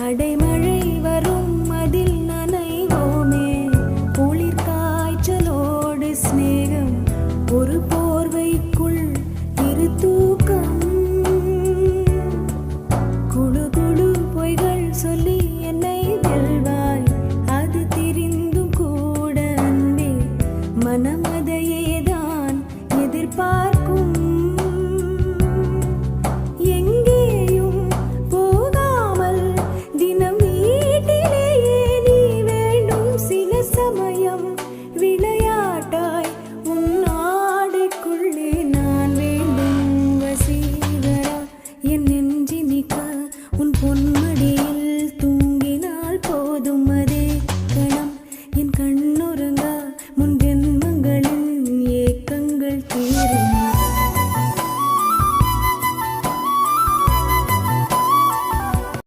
அடைமழை வரும் அதில் நனைவோமே, குளிர் காய்ச்சலோடு சிநேகம், ஒரு போர்வைக்குள் இரு தூக்கம். குழு குழு பொய்கள் சொல்லி என்னை வெல்வாய், அது தெரிந்தும் கூட அன்பே மனமதையேதான் எதிர்பார்க்கும். விளையாட்டாய் உன் ஆடைக்குள்ளே நான் வேண்டும் வசீகரா, என் நெஞ்சினிக்க உன் பொன்மடி